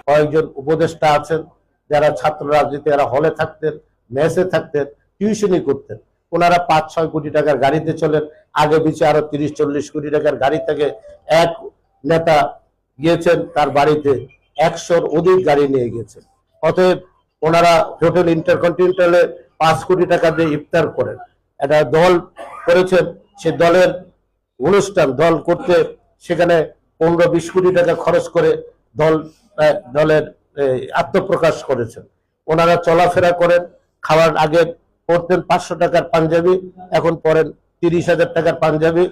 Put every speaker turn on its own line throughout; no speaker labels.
কয়েকজন উপদেষ্টা আছেন যারা ছাত্র রাজনীতি, এরা হলে থাকতেন, মেসে থাকতেন, টিউশনি করতেন। ওনারা 5-6 কোটি টাকার গাড়িতে চলেন, আগে পিছে আরো 30-40 কোটি টাকার গাড়ি থেকে এক নেতা গিয়েছেন তার বাড়িতে 100-র অধিক গাড়ি নিয়ে গেছেন। অতএব ওনারা হোটেল ইন্টারকন্টিনেন্টালে 5 কোটি টাকা দিয়ে ইফতার করেন। একটা দল করেছেন, সে দলের অনুষ্ঠান দল করতে সেখানে 15-20 কোটি টাকা খরচ করে দলের আত্মপ্রকাশ করেছেন। ওনারা চলাফেরা করেন, খাওয়ার আগে পরতেন 500 টাকার পাঞ্জাবি, এখন পরেন 30,000 টাকার পাঞ্জাবি,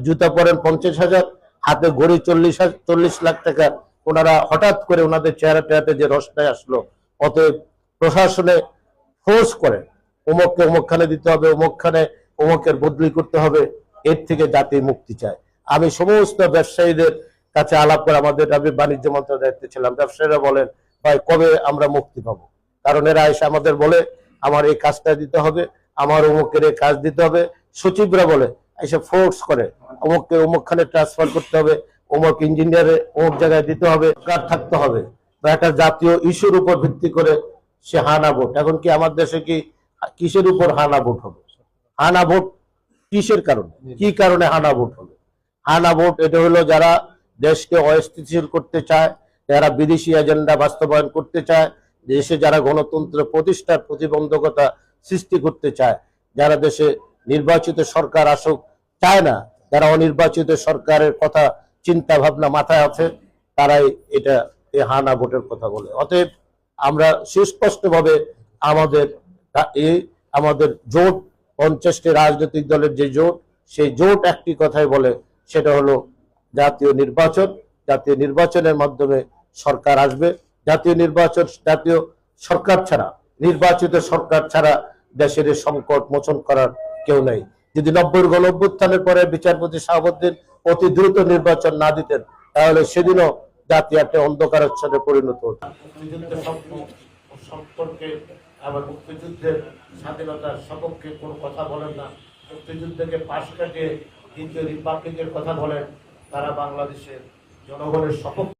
জুতা পরেন 50,000, হাতে ঘড়ি 40 লাখ টাকা। ওনারা হঠাৎ করে ওনাদের চেহারা টেহারাতে যে রসটায় আসলো। অতএব প্রশাসনে ফোর্স করে অমুককে অমুকখানে দিতে হবে, অমুকখানে অমুকের বদলি করতে হবে, এর থেকে জাতি মুক্তি চায়। আমি সমস্ত ব্যবসায়ীদের কাছে আলাপ করে, আমি বাণিজ্য মন্ত্রণালয়ের দায়িত্বে ছিলাম, ব্যবসায়ীরা বলেন ভাই কবে আমরা মুক্তি পাবো? কারণ এরা এসে আমাদের বলে আমার এই কাজটা দিতে হবে, আমার অমুকের এই কাজ দিতে হবে। সচিবরা বলে এসে ফোর্স করে অমুককে অমুকখানে ট্রান্সফার করতে হবে, অমুক ইঞ্জিনিয়ারে অমুক জায়গায় দিতে হবে, কার থাকতে হবে, বা একটা জাতীয় ইস্যুর উপর ভিত্তি করে সে হানা ভোট। এখন কি আমার দেশে কি কিসের উপর হানা ভোট হবে? হানা ভোট কিসের কারণে, কি কারণে হানা ভোট হবে? হানা ভোট এটা হলো যারা দেশকে অস্থিতিশীল করতে চায়, যারা বিদেশি এজেন্ডা বাস্তবায়ন করতে চায়, দেশে যারা গণতন্ত্র প্রতিষ্ঠার প্রতিবন্ধকতা সৃষ্টি করতে চায়, যারা দেশে নির্বাচিত সরকার আসুক চায় না, যারা অনির্বাচিত সরকারের কথা চিন্তা ভাবনা মাথায় আছে, তারাই এটা এই হানা ভোটের কথা বলে। অতএব আমরা সুস্পষ্টভাবে আমাদের জোট 50টি রাজনৈতিক দলের যে জোট, সেই জোট একটি কথাই বলে, সেটা হলো জাতীয় নির্বাচন। জাতীয় নির্বাচনের মাধ্যমে সরকার আসবে। জাতীয় সরকার ছাড়া, নির্বাচিত সরকার ছাড়া দেশের সংকট মোচন করার কেউ নাই। যদি 90-র গণঅভ্যুত্থানের পরে বিচারপতি শাহাবুদ্দিন অতি দ্রুত নির্বাচন না দিতেন, তাহলে সেদিনও জাতি একটা অন্ধকারাচ্ছন্নে পরিণত হতো। মুক্তিযুদ্ধের সম্পর্কে আবার মুক্তিযুদ্ধের স্বাধীনতার সপক্ষে কোনো কথা বলেন না, মুক্তিযুদ্ধকে পাশ কাটিয়ে দ্বিতীয় রিপাবলিকের কথা বলেন, তারা বাংলাদেশের জনগণের সপক্ষে